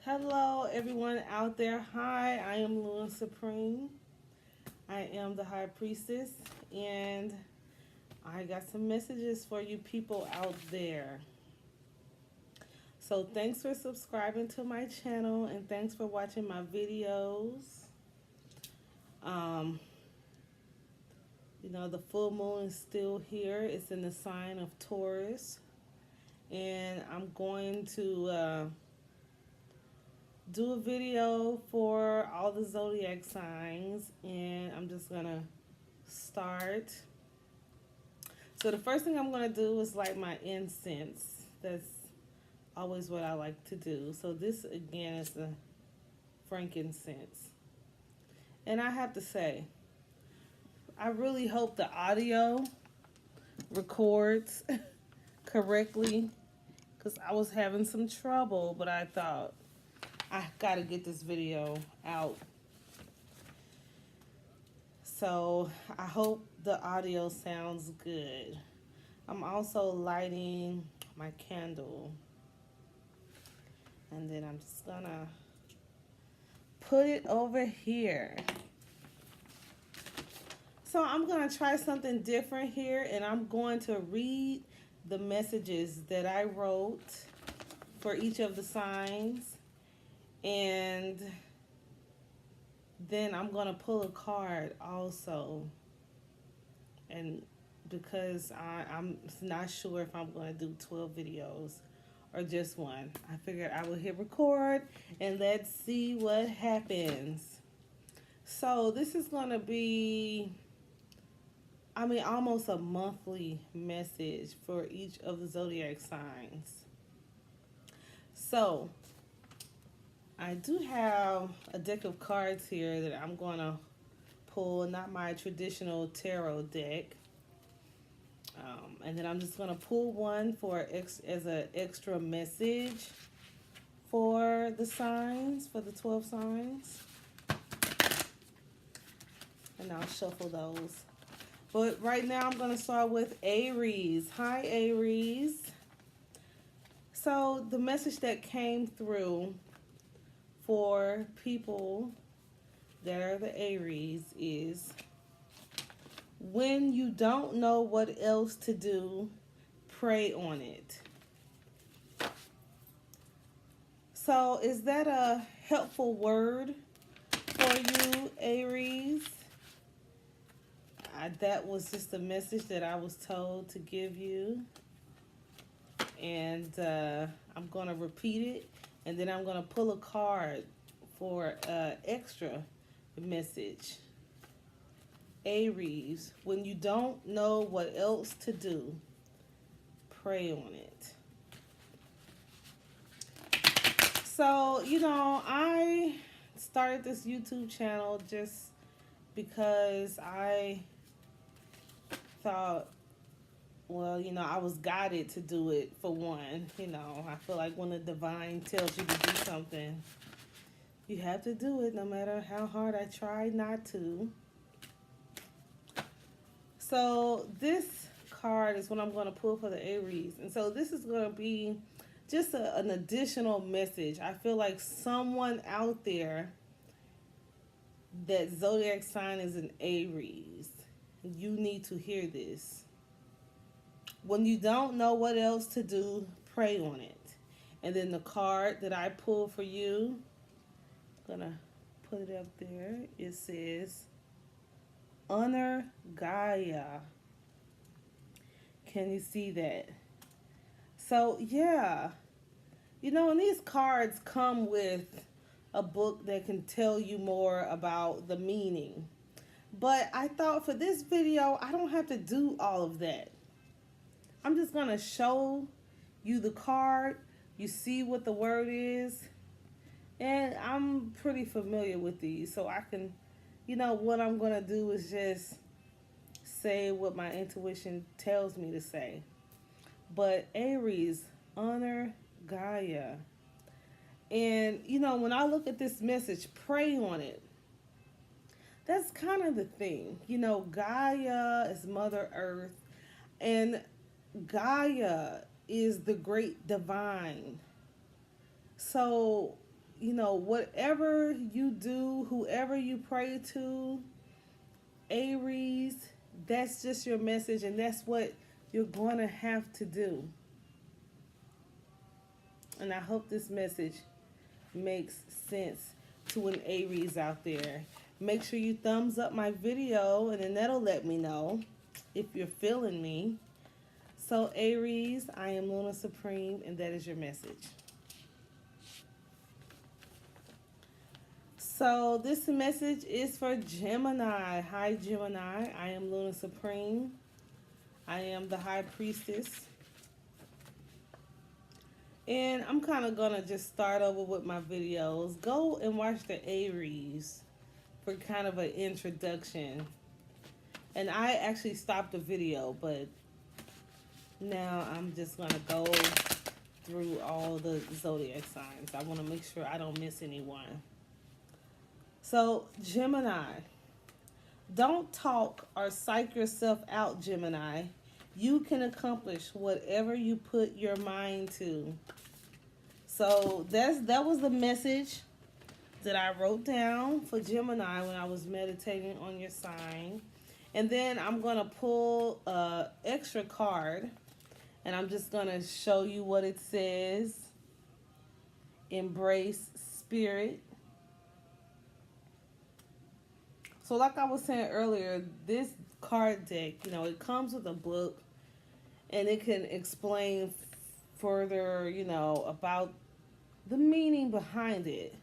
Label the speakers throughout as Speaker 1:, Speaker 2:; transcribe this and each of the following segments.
Speaker 1: Hello, everyone out there. Hi, I am Luna Supreme. I am the High Priestess, and I got some messages for you people out there. So, thanks for subscribing to my channel, and thanks for watching my videos. Um, the full moon is still here. It's in the sign of Taurus, and I'm going to do a video for all the zodiac signs, and I'm just gonna start. So the first thing I'm gonna do is light my incense. That's always what I like to do. So this again is the frankincense, and I have to say, I really hope the audio records correctly because I was having some trouble, but I thought I gotta get this video out. So I hope the audio sounds good. I'm also lighting my candle. And then I'm just gonna put it over here. So I'm gonna try something different here, and I'm going to read the messages that I wrote for each of the signs. And then I'm gonna pull a card also, and because I'm not sure if I'm gonna do 12 videos or just one, I figured I would hit record and let's see what happens. So this is gonna be, almost a monthly message for each of the zodiac signs. So I do have a deck of cards here that I'm going to pull, not my traditional tarot deck. And then I'm just going to pull one as an extra message for the signs, for the 12 signs. And I'll shuffle those. But right now I'm going to start with Aries. Hi, Aries. So the message that came through for people that are the Aries is, when you don't know what else to do, pray on it. So is that a helpful word for you, Aries? That was just a message that I was told to give you. And I'm going to repeat it. And then I'm going to pull a card for extra message. Aries, when you don't know what else to do, pray on it. So, I started this YouTube channel just because I thought, well, I was guided to do it for one. I feel like when the divine tells you to do something, you have to do it no matter how hard I try not to. So this card is what I'm going to pull for the Aries. And so this is going to be just an additional message. I feel like someone out there that zodiac sign is an Aries. You need to hear this. When you don't know what else to do, pray on it. And then the card that I pulled for you, I'm going to put it up there. It says, Honor Gaia. Can you see that? So, yeah. And these cards come with a book that can tell you more about the meaning. But I thought for this video, I don't have to do all of that. I'm just going to show you the card. You see what the word is. And I'm pretty familiar with these. So I can, what I'm going to do is just say what my intuition tells me to say. But Aries, honor Gaia. And, when I look at this message, pray on it. That's kind of the thing. Gaia is Mother Earth. And Gaia is the great divine. So, you know, whatever you do, whoever you pray to, Aries, that's just your message, and that's what you're going to have to do. And I hope this message makes sense to an Aries out there. Make sure you thumbs up my video, and then that'll let me know if you're feeling me. So Aries, I am Luna Supreme, and that is your message. So this message is for Gemini. Hi Gemini, I am Luna Supreme. I am the High Priestess. And I'm kind of going to just start over with my videos. Go and watch the Aries for kind of an introduction. And I actually stopped the video, but now I'm just going to go through all the zodiac signs. I want to make sure I don't miss anyone. So, Gemini, don't talk or psych yourself out, Gemini. You can accomplish whatever you put your mind to. So that was the message that I wrote down for Gemini when I was meditating on your sign. And then I'm going to pull an extra card, and I'm just going to show you what it says. Embrace spirit. So like I was saying earlier, this card deck, you know, it comes with a book, and it can explain further, you know, about the meaning behind it.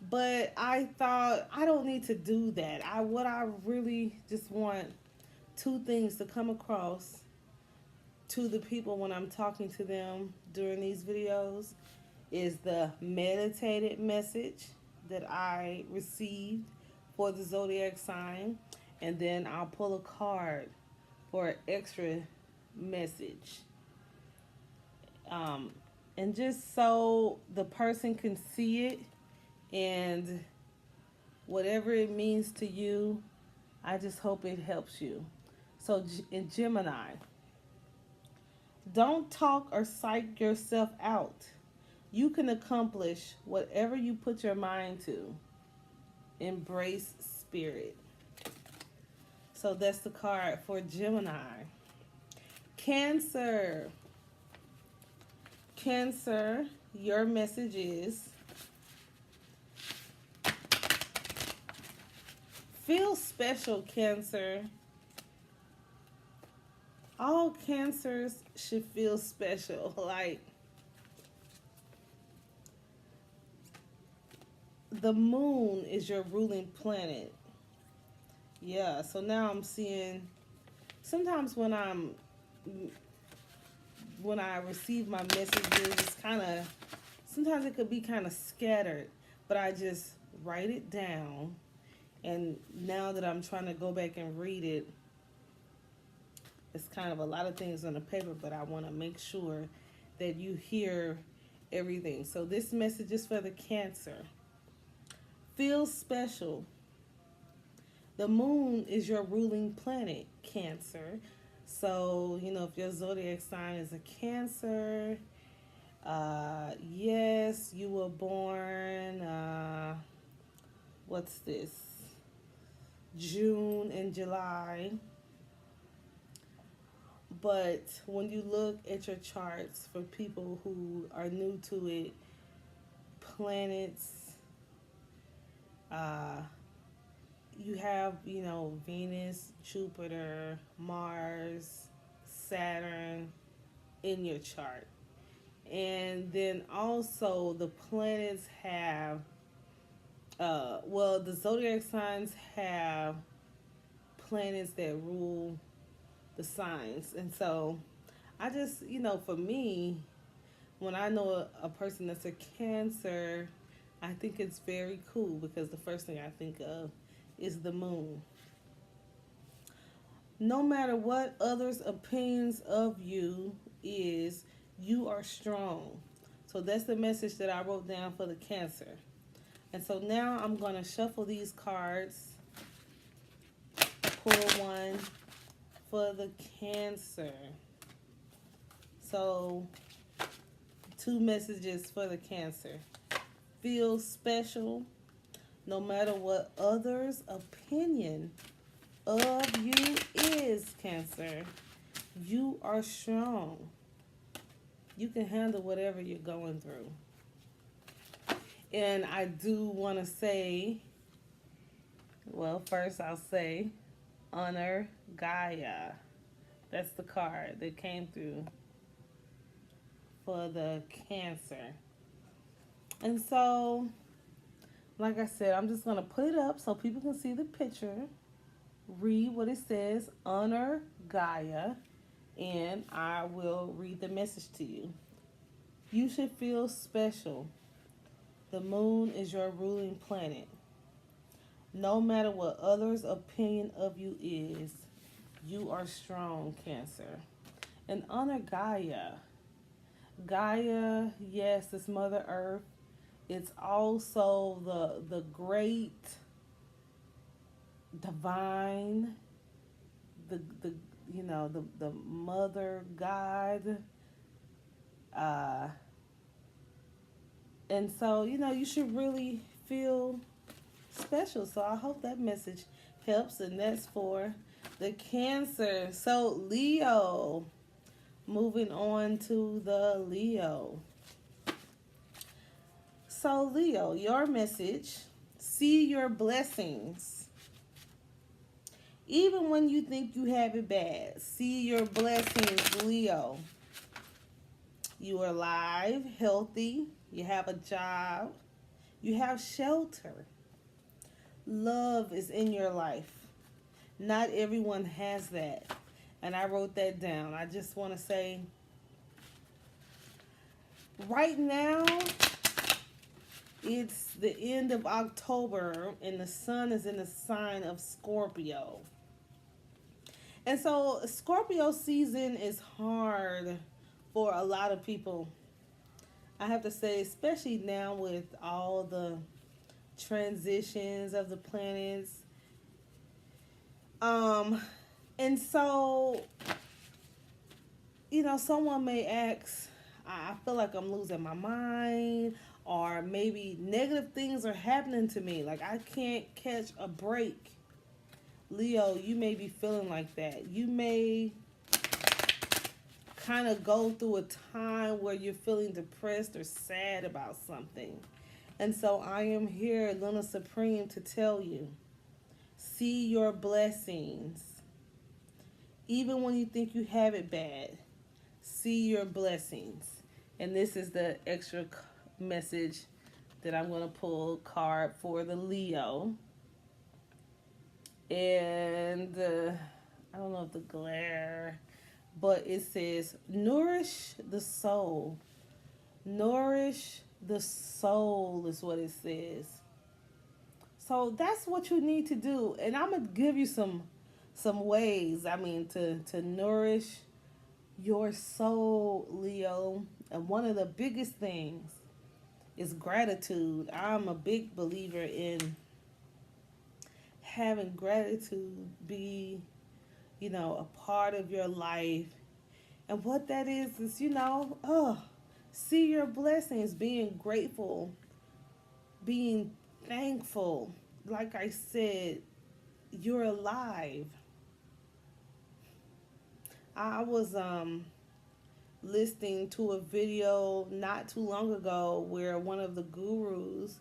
Speaker 1: But I thought I don't need to do that. What I really just want two things to come across to the people when I'm talking to them during these videos is the meditated message that I received for the zodiac sign, and then I'll pull a card for an extra message. And just so the person can see it, and whatever it means to you, I just hope it helps you. So in Gemini, don't talk or psych yourself out. You can accomplish whatever you put your mind to. Embrace spirit. So that's the card for Gemini. Cancer. Cancer, your message is feel special, Cancer. All Cancers should feel special. Like, the moon is your ruling planet. Yeah, so now I'm seeing, sometimes when I receive my messages, it's kind of, sometimes it could be kind of scattered, but I just write it down. And now that I'm trying to go back and read it, it's kind of a lot of things on the paper, but I want to make sure that you hear everything. So this message is for the Cancer. Feel special. The moon is your ruling planet, Cancer. So, you know, if your zodiac sign is a Cancer, yes, you were born, what's this? June and July. But when you look at your charts, for people who are new to it, planets, you have, you know, Venus, Jupiter, Mars, Saturn in your chart. And then also the planets have, well, the zodiac signs have planets that rule the signs. And so I just, you know, for me, when I know a person that's a Cancer, I think it's very cool because the first thing I think of is the moon. No matter what others' opinions of you is, you are strong. So that's the message that I wrote down for the Cancer. And so now I'm going to shuffle these cards. Pull one for the Cancer. So 2 messages for the Cancer. feel special no matter what others' opinion of you is, Cancer. You are strong. You can handle whatever you're going through. And I do want to say, well, first I'll say, honor Gaia. That's the card that came through for the Cancer. And so, like I said, I'm just going to put it up so people can see the picture. Read what it says, honor Gaia, and I will read the message to you. You should feel special. The moon is your ruling planet. No matter what others' opinion of you is, you are strong, Cancer. And honor Gaia. Gaia, yes, is Mother Earth. It's also the great divine, the the mother God. And so, you should really feel special. So I hope that message helps, and that's for the Cancer. So Leo, moving on to the Leo. So Leo, your message, see your blessings. Even when you think you have it bad, see your blessings, Leo. You are alive, healthy, you have a job, you have shelter. Love is in your life. Not everyone has that. And I wrote that down. I just want to say, right now, it's the end of October and the sun is in the sign of Scorpio. And so Scorpio season is hard for a lot of people. I have to say, especially now with all the transitions of the planets. And so, someone may ask, I feel like I'm losing my mind, or maybe negative things are happening to me. Like I can't catch a break. Leo, you may be feeling like that. You may kind of go through a time where you're feeling depressed or sad about something. And so I am here, Luna Supreme, to tell you, see your blessings. Even when you think you have it bad, see your blessings. And this is the extra message that I'm going to pull card for the Leo. And I don't know if the glare, but it says, nourish the soul. Nourish the soul is what it says. So that's what you need to do. And I'm going to give you some ways, to nourish your soul, Leo. And one of the biggest things is gratitude. I'm a big believer in having gratitude be, a part of your life. And what that is, see your blessings, being grateful, being thankful. Like I said, you're alive. I was listening to a video not too long ago where one of the gurus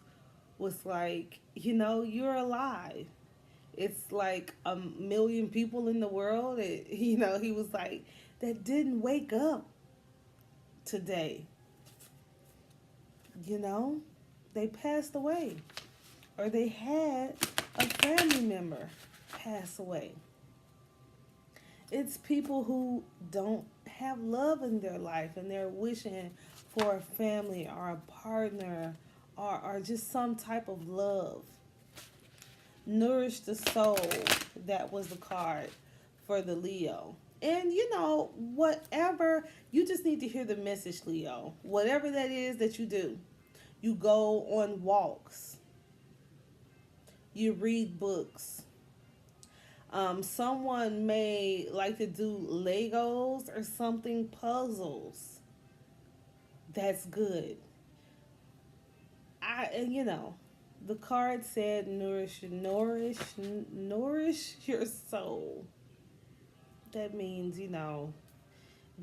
Speaker 1: was like, you're alive. It's like 1 million people in the world. He was like, that didn't wake up today. They passed away. Or they had a family member pass away. It's people who don't have love in their life and they're wishing for a family or a partner or just some type of love. Nourish the soul. That was the card for the Leo. And whatever, you just need to hear the message, Leo. Whatever that is that you do. You go on walks. You read books. Someone may like to do Legos or something, puzzles. That's good. and the card said nourish your soul. That means,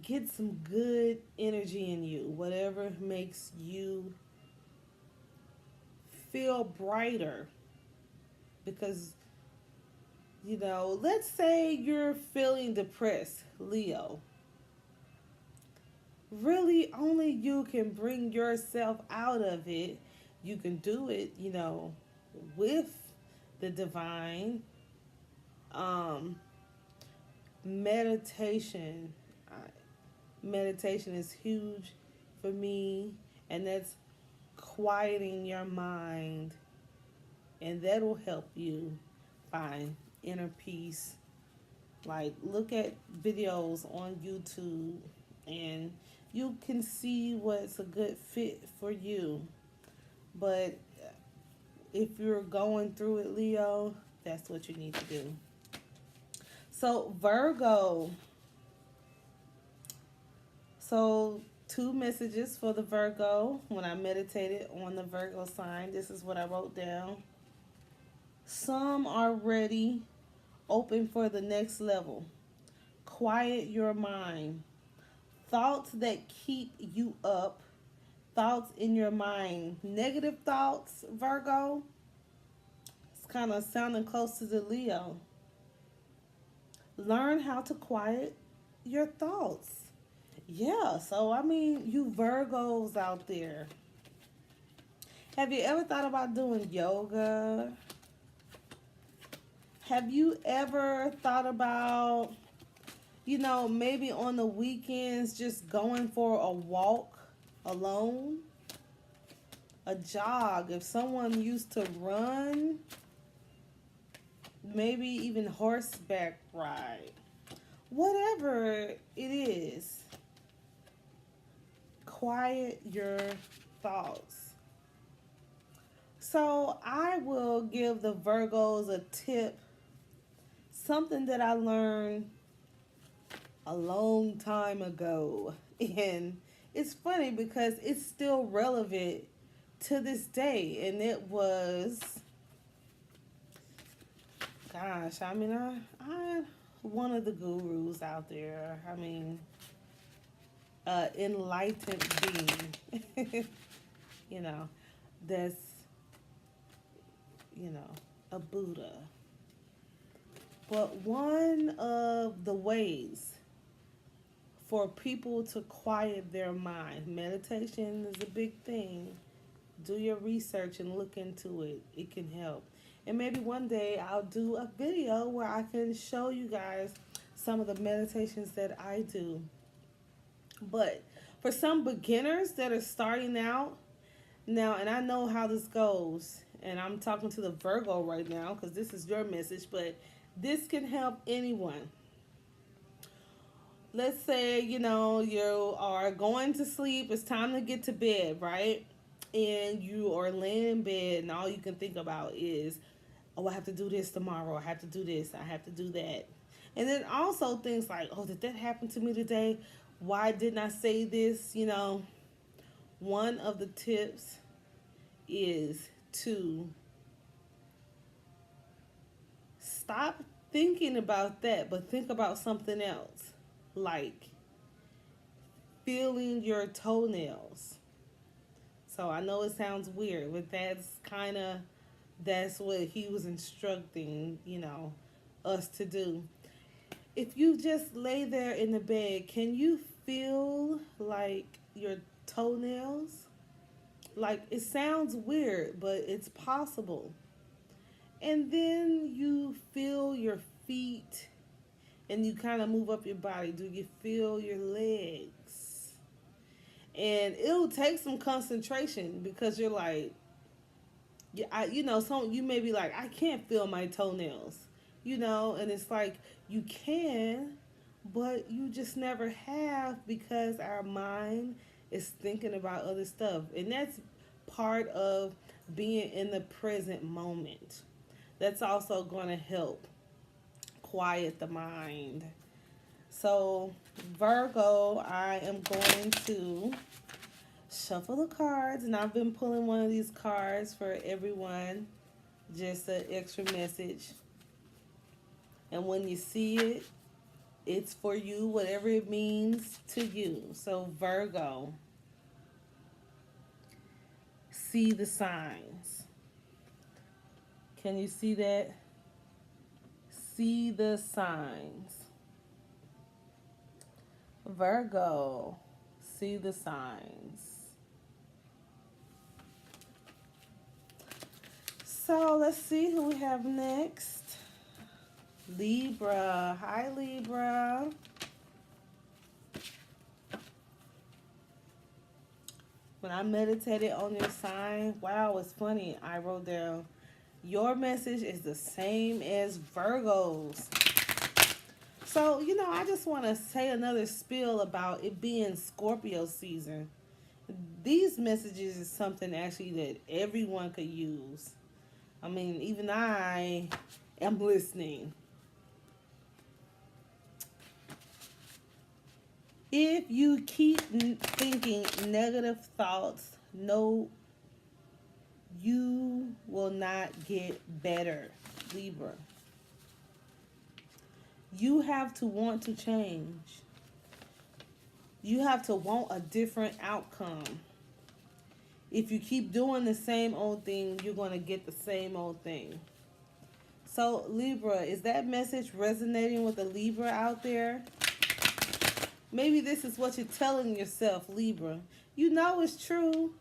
Speaker 1: get some good energy in you, whatever makes you feel brighter. Because, let's say you're feeling depressed, Leo. Really, only you can bring yourself out of it. You can do it, with the divine. Um, meditation. Meditation is huge for me, and that's quieting your mind, and that'll help you find inner peace. Like, look at videos on YouTube, and you can see what's a good fit for you. But if you're going through it, Leo, that's what you need to do. So, Virgo. So, two messages for the Virgo. When I meditated on the Virgo sign, this is what I wrote down. Some are ready, open for the next level. Quiet your mind. Thoughts that keep you up. Thoughts in your mind. Negative thoughts, Virgo. It's kind of sounding close to the Leo. Learn how to quiet your thoughts. Yeah, so I mean, you Virgos out there. Have you ever thought about doing yoga? Have you ever thought about, maybe on the weekends just going for a walk alone? A jog. If someone used to run, maybe even horseback ride. Whatever it is, quiet your thoughts. So I will give the Virgos a tip, something that I learned a long time ago. And it's funny because it's still relevant to this day. And it was, gosh, I mean, I one of the gurus out there. I mean, enlightened being, that's, a Buddha. But one of the ways for people to quiet their mind, meditation is a big thing. Do your research and look into it. It can help. And maybe one day I'll do a video where I can show you guys some of the meditations that I do. But for some beginners that are starting out now, and I know how this goes, and I'm talking to the Virgo right now because this is your message, but this can help anyone. Let's say, you are going to sleep. It's time to get to bed, right? And you are laying in bed, and all you can think about is, oh, I have to do this tomorrow. I have to do this. I have to do that. And then also things like, oh, did that happen to me today? Why didn't I say this? One of the tips is to stop thinking about that, but think about something else, like feeling your toenails. So I know it sounds weird, but that's what he was instructing, us to do. If you just lay there in the bed, can you feel like your toenails? Like, it sounds weird, but it's possible. And then you feel your feet, and you kind of move up your body. Do you feel your legs? And it'll take some concentration because you're like, you may be like, I can't feel my toenails, and it's like, you can, but you just never have because our mind is thinking about other stuff. And that's part of being in the present moment. That's also going to help quiet the mind. So, Virgo, I am going to shuffle the cards, and I've been pulling one of these cards for everyone, just an extra message. And when you see it, it's for you, whatever it means to you. So, Virgo, see the signs. Can you see that? See the signs. Virgo, see the signs. So let's see who we have next. Libra. Hi, Libra. When I meditated on your sign, wow, it's funny. I wrote down, your message is the same as Virgo's. So, I just want to say another spiel about it being Scorpio season. These messages is something actually that everyone could use. I mean, even I am listening. If you keep thinking negative thoughts, no, you will not get better, Libra. You have to want to change. You have to want a different outcome. If you keep doing the same old thing, you're going to get the same old thing. So, Libra, is that message resonating with a Libra out there? Maybe this is what you're telling yourself, Libra. You know it's true.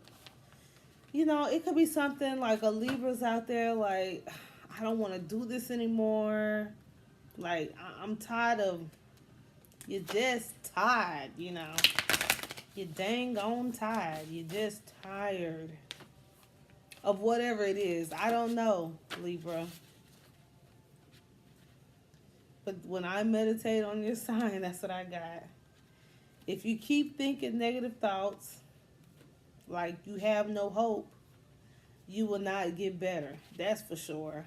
Speaker 1: It could be something like a Libra's out there like, I don't want to do this anymore. Like, I'm tired of, you're just tired, You're dang on tired. You're just tired of whatever it is. I don't know, Libra. But when I meditate on your sign, that's what I got. If you keep thinking negative thoughts, like you have no hope, you will not get better. That's for sure.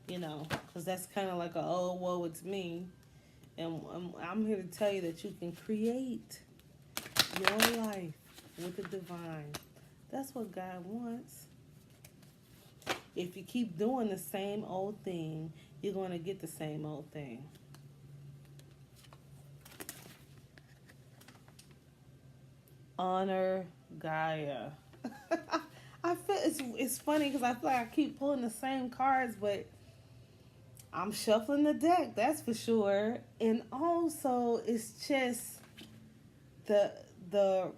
Speaker 1: Because that's kind of like a, oh, woe, it's me. And I'm here to tell you that you can create your life with the divine. That's what God wants. If you keep doing the same old thing, you're going to get the same old thing. Honor Gaia. I feel it's funny because I feel like I keep pulling the same cards, but I'm shuffling the deck, that's for sure. And also, it's just the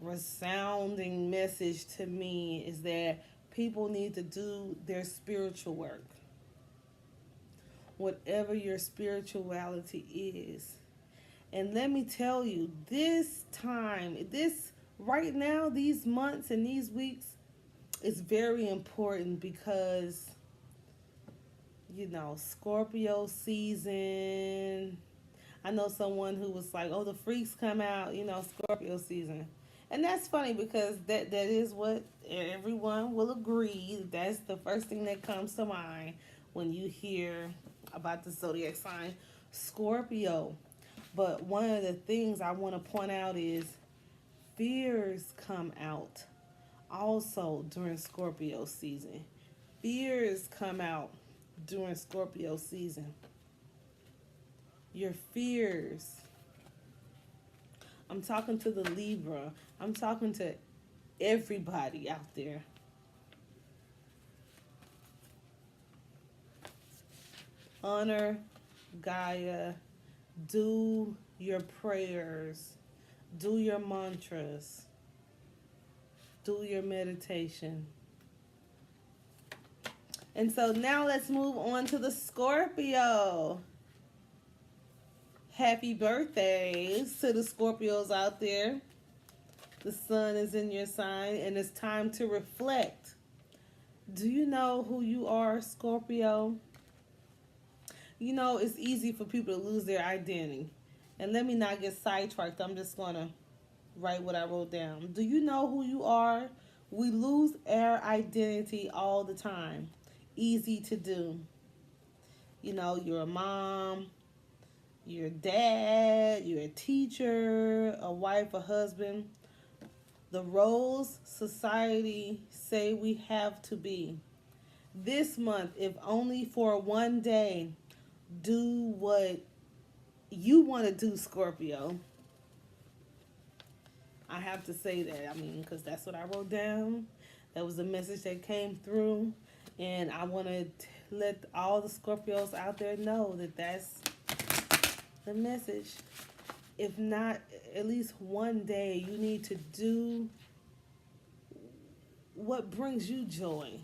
Speaker 1: resounding message to me is that people need to do their spiritual work. Whatever your spirituality is. And let me tell you, right now, these months and these weeks, is very important because, Scorpio season. I know someone who was like, oh, the freaks come out, Scorpio season. And that's funny because that is what everyone will agree. That's the first thing that comes to mind when you hear about the zodiac sign, Scorpio. But one of the things I want to point out is fears come out also during Scorpio season. Fears come out during Scorpio season. Your fears. I'm talking to the Libra. I'm talking to everybody out there. Honor Gaia. Do your prayers. Do your mantras. Do your meditation. And so now let's move on to the Scorpio. Happy birthdays to the Scorpios out there. The sun is in your sign and it's time to reflect. Do you know who you are, Scorpio? It's easy for people to lose their identity. And let me not get sidetracked. I'm just going to write what I wrote down. Do you know who you are? We lose our identity all the time. Easy to do. You're a mom, you're a dad, you're a teacher, a wife, a husband. The roles society say we have to be. This month, if only for one day, do what you want to do, Scorpio. I have to say that. I mean, because that's what I wrote down. That was the message that came through. And I want to let all the Scorpios out there know that that's the message. If not, at least one day, you need to do what brings you joy.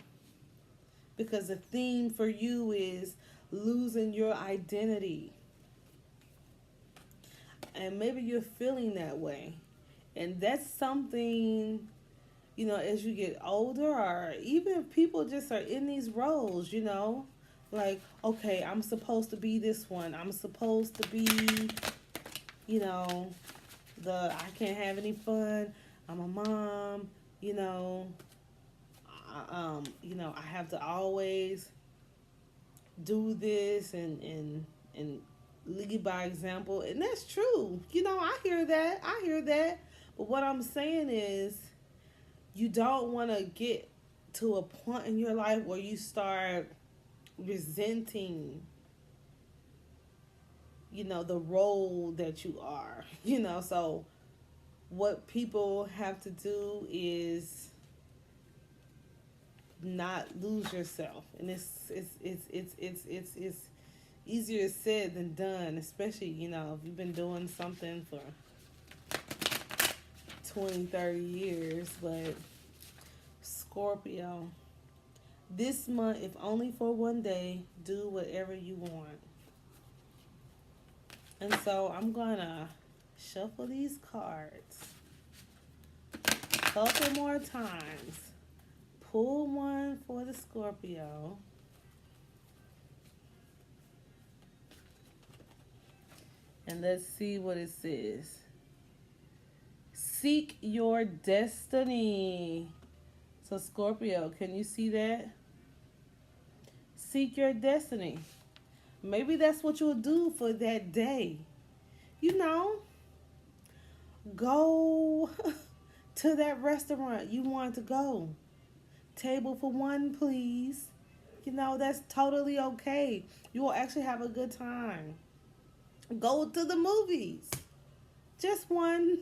Speaker 1: Because the theme for you is losing your identity. And maybe you're feeling that way. And that's something, as you get older, or even if people just are in these roles, like, okay, I'm supposed to be this one. I'm supposed to be, I can't have any fun. I'm a mom, I have to always do this and lead by example. And that's true. I hear that. But what I'm saying is, you don't want to get to a point in your life where you start resenting, the role that you are. So what people have to do is not lose yourself. And it's easier said than done, especially, if you've been doing something for 20, 30 years. But Scorpio, this month, if only for one day, do whatever you want. And so I'm gonna shuffle these cards a couple more times. Pull one for the Scorpio. And let's see what it says. Seek your destiny. So Scorpio, can you see that? Seek your destiny. Maybe that's what you'll do for that day. Go to that restaurant you want to go. Table for one, please. That's totally okay. You will actually have a good time. Go to the movies. Just one.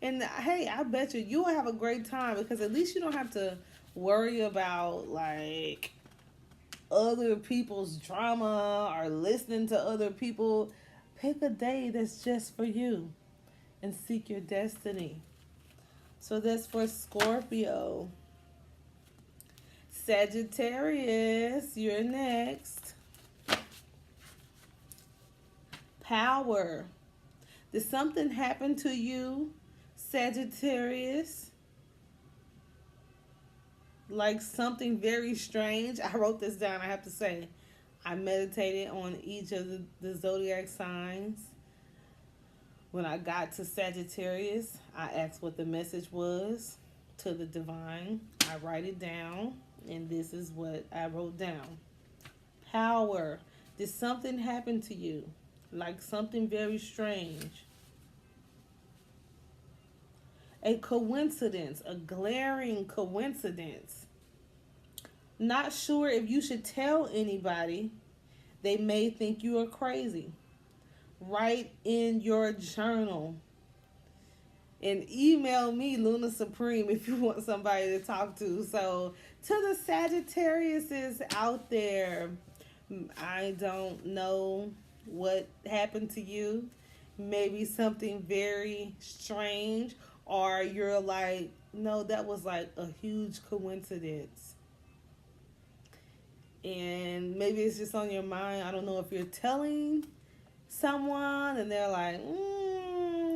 Speaker 1: And hey, I bet you will have a great time, because at least you don't have to worry about, like, other people's drama or listening to other people. Pick a day that's just for you and seek your destiny. So that's for Scorpio. Sagittarius, you're next. Power. Did something happen to you, Sagittarius? Like something very strange? I wrote this down, I have to say. I meditated on each of the zodiac signs. When I got to Sagittarius, I asked what the message was to the divine. I write it down, and this is what I wrote down. Power. Did something happen to you? Like something very strange. A coincidence, a glaring coincidence. Not sure if you should tell anybody. They may think you are crazy. Write in your journal. And email me, Luna Supreme, if you want somebody to talk to. So, to the Sagittariuses out there, I don't know what happened to you. Maybe something very strange, or you're like, no, that was like a huge coincidence. And maybe it's just on your mind. I don't know if you're telling someone and they're like,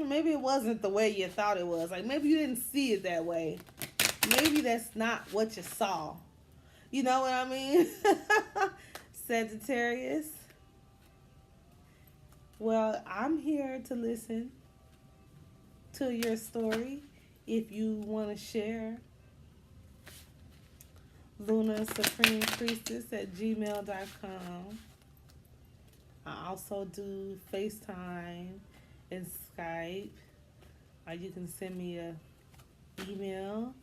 Speaker 1: maybe it wasn't the way you thought it was. Like, maybe you didn't see it that way. Maybe that's not what you saw. You know what I mean? Sagittarius. Well, I'm here to listen to your story if you want to share. lunasupremepriestess@gmail.com. I also do FaceTime and Skype. or you can send me a email,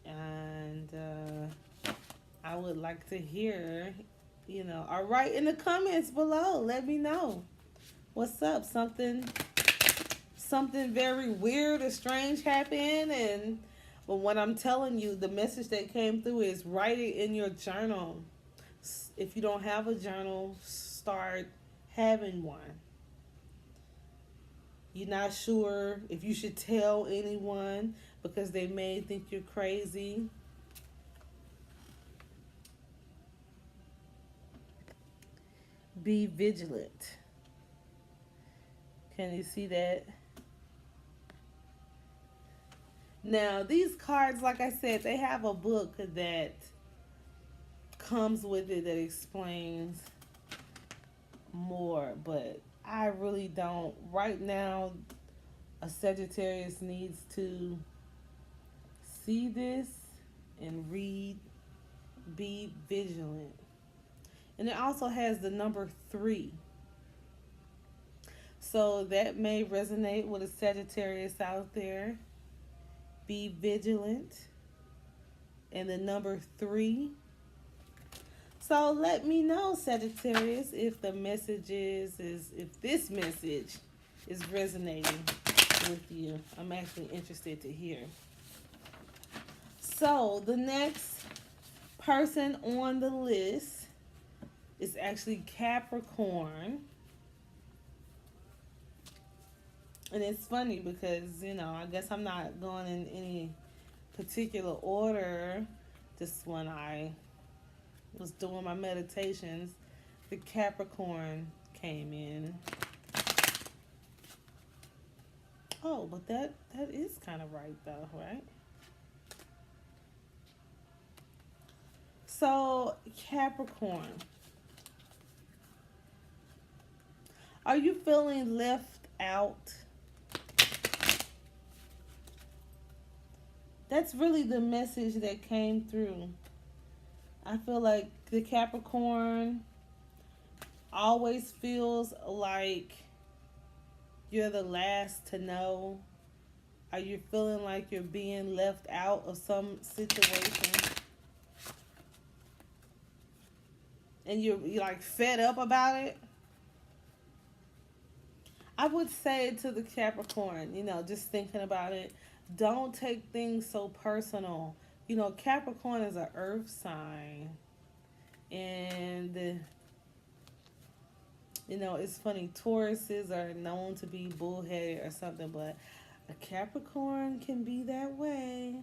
Speaker 1: and I would like to hear, or write in the comments below. Let me know what's up. Something very weird or strange happened, and but what I'm telling you, the message that came through is write it in your journal. If you don't have a journal, start having one. You're not sure if you should tell anyone because they may think you're crazy. Be vigilant. Can you see that? Now, these cards, like I said, they have a book that comes with it that explains more, but I really don't. Right now, a Sagittarius needs to see this and read, be vigilant. And it also has the number 3. So that may resonate with a Sagittarius out there. Be vigilant. And the number 3. So let me know, Sagittarius, if the message if this message is resonating with you. I'm actually interested to hear. So the next person on the list is actually Capricorn. And it's funny because, I guess I'm not going in any particular order. Just when I was doing my meditations, the Capricorn came in. Oh, but that is kind of right though, right? So, Capricorn, are you feeling left out? That's really the message that came through. I feel like the Capricorn always feels like you're the last to know. Are you feeling like you're being left out of some situation? And you're like fed up about it? I would say to the Capricorn, just thinking about it, don't take things so personal. Capricorn is an earth sign. And, it's funny. Tauruses are known to be bullheaded or something, but a Capricorn can be that way.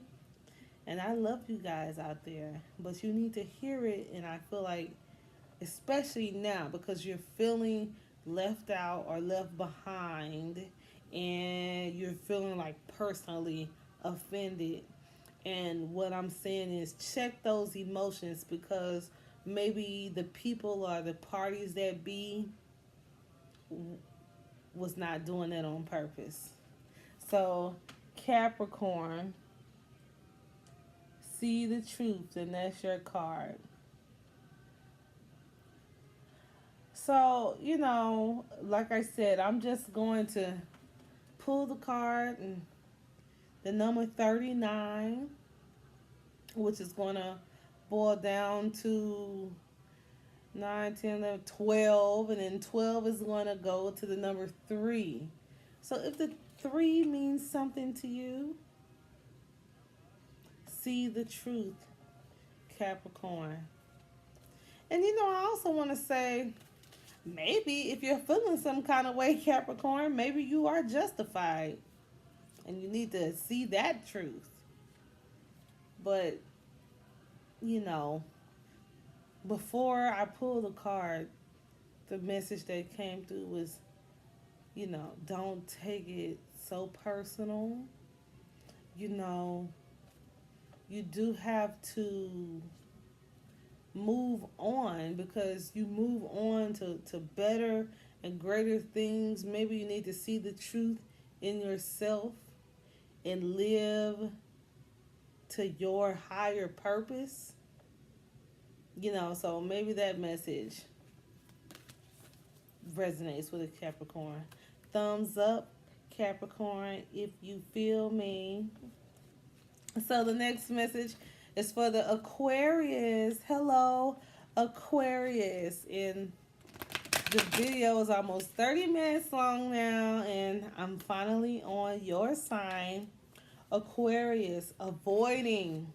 Speaker 1: And I love you guys out there, but you need to hear it. And I feel like, especially now, because you're feeling left out or left behind, and you're feeling like personally offended. And what I'm saying is check those emotions, because maybe the people or the parties that be was not doing that on purpose. So, Capricorn, see the truth, and that's your card. So, like I said, I'm just going to pull the card, and the number 39, which is going to boil down to 9, 10, 11, 12, and then 12 is going to go to the number 3. So if the 3 means something to you, see the truth, Capricorn. And I also want to say, maybe if you're feeling some kind of way, Capricorn, maybe you are justified and you need to see that truth. But, before I pull the card, the message that came through was, don't take it so personal. You do have to move on, because you move on to better and greater things. Maybe you need to see the truth in yourself and live to your higher purpose. So maybe that message resonates with a Capricorn. Thumbs up, Capricorn, if you feel me. So the next message is for the Aquarius. Hello, Aquarius. And the video is almost 30 minutes long now, and I'm finally on your sign, Aquarius. Avoiding.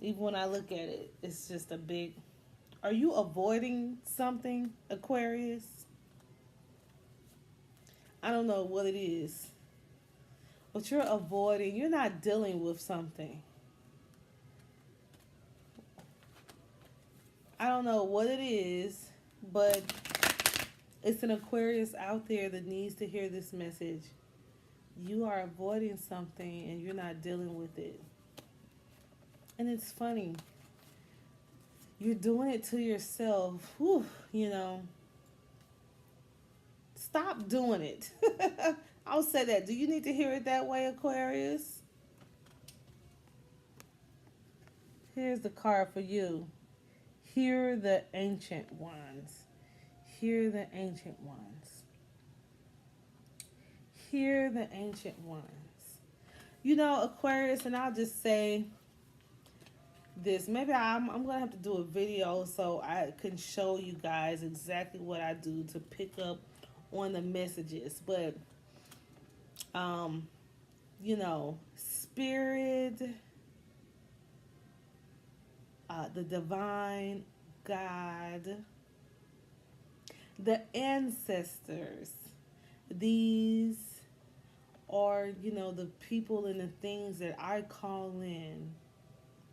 Speaker 1: Even when I look at it, it's just a big. Are you avoiding something, Aquarius? I don't know what it is, but you're avoiding. You're not dealing with something. I don't know what it is, but it's an Aquarius out there that needs to hear this message. You are avoiding something and you're not dealing with it. And it's funny. You're doing it to yourself. Whew, you know. Stop doing it. I'll say that. Do you need to hear it that way, Aquarius? Here's the card for you. Hear the ancient ones. Hear the ancient ones. Hear the ancient ones. You know, Aquarius, and I'll just say this. Maybe I'm going to have to do a video so I can show you guys exactly what I do to pick up on the messages. But, you know, spirit, the divine, God, the ancestors, these are, you know, the people and the things that I call in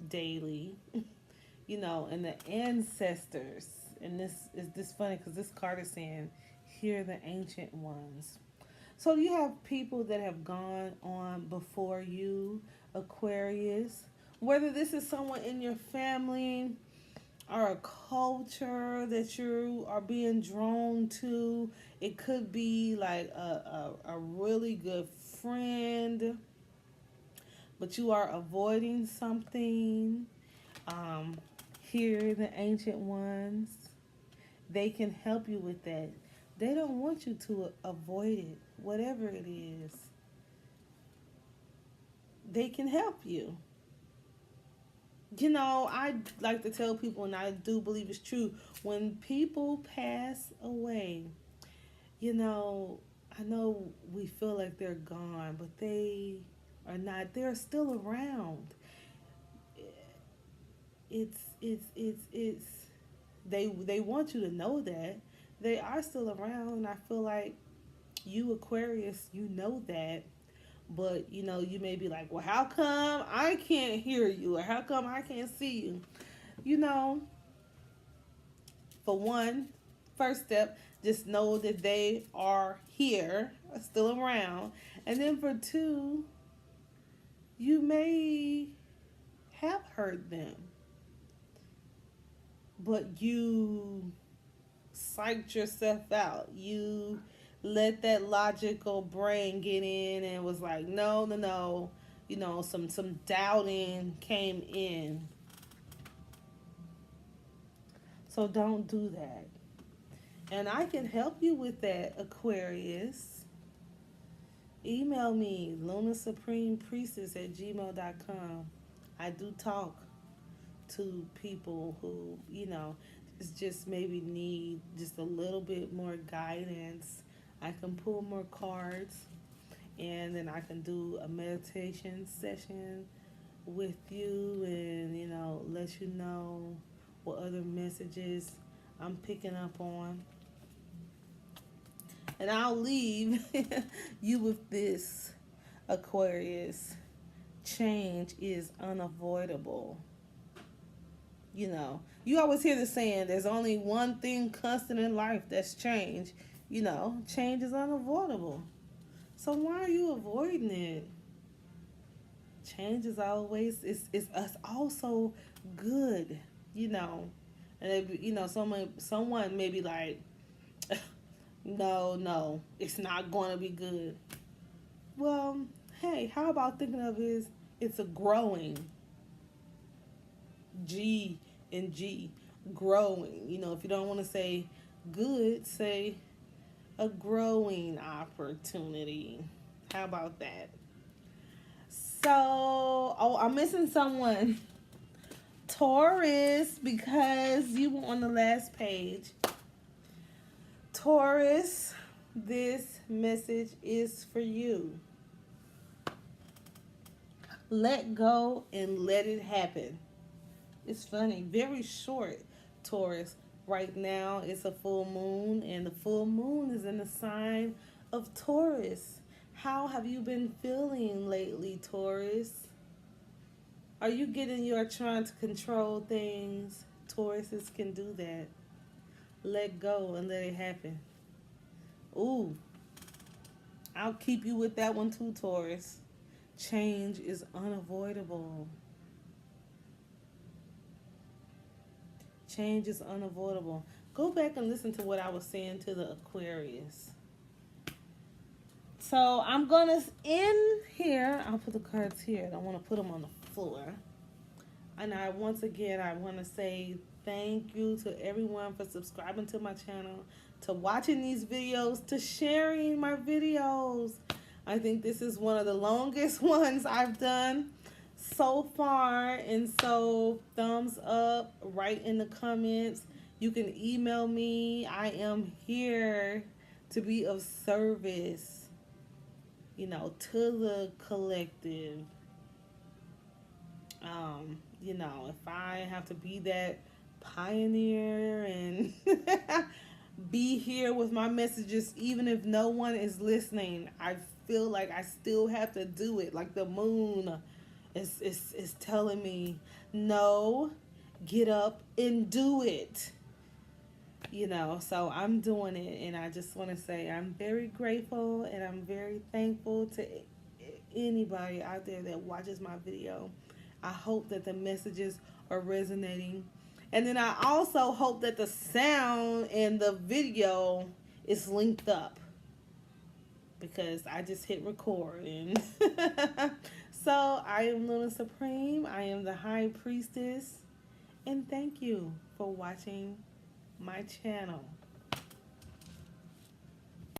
Speaker 1: daily, you know, and the ancestors. And this is this funny because this card is saying, hear the ancient ones. So you have people that have gone on before you, Aquarius. Whether this is someone in your family or a culture that you are being drawn to. It could be like a really good friend, but you are avoiding something. Here, the ancient ones, they can help you with that. They don't want you to avoid it, whatever it is. They can help you. You know, I like to tell people, and I do believe it's true, when people pass away, you know, I know we feel like they're gone, but they are not. They're still around. It's they want you to know that they are still around, and I feel like you, Aquarius, you know that. But, you know, you may be like, well, how come I can't hear you? Or how come I can't see you? You know, for one, first step, just know that they are here, still around. And then for two, you may have heard them, but you psyched yourself out. You let that logical brain get in and was like, no, no, no. You know, some doubting came in. So don't do that. And I can help you with that, Aquarius. Email me, lunasupremepriestess@gmail.com. I do talk to people who, you know, just maybe need just a little bit more guidance. I can pull more cards, and then I can do a meditation session with you and, you know, let you know what other messages I'm picking up on. And I'll leave you with this, Aquarius. Change is unavoidable. You know, you always hear the saying, there's only one thing constant in life, that's change. You know, change is unavoidable. So why are you avoiding it? Change is always, it's also good, you know. And, you know, someone may be like, no, it's not going to be good. Well, hey, how about thinking of it as it's a growing, G and G, growing. You know, if you don't want to say good, say a growing opportunity. How about that? So, oh, I'm missing someone. Taurus, because you were on the last page. Taurus, this message is for you. Let go and let it happen. It's funny, very short, Taurus. Right now, it's a full moon, and the full moon is in the sign of Taurus. How have you been feeling lately, Taurus? Are you getting your trying to control things? Tauruses can do that. Let go and let it happen. Ooh, I'll keep you with that one too, Taurus. Change is unavoidable. Change is unavoidable. Go back and listen to what I was saying to the Aquarius. So I'm going to end here. I'll put the cards here. I don't want to put them on the floor. And once again, I want to say thank you to everyone for subscribing to my channel, to watching these videos, to sharing my videos. I think this is one of the longest ones I've done so far. And so thumbs up, write in the comments. You can email me. I am here to be of service, you know, to the collective. You know, if I have to be that pioneer and be here with my messages, even if no one is listening, I feel like I still have to do it. Like the moon is telling me, no, get up and do it. You know, so I'm doing it, and I just want to say I'm very grateful and I'm very thankful to anybody out there that watches my video. I hope that the messages are resonating. And then I also hope that the sound and the video is linked up, because I just hit record. And so I am Luna Supreme. I am the High Priestess. And thank you for watching my channel.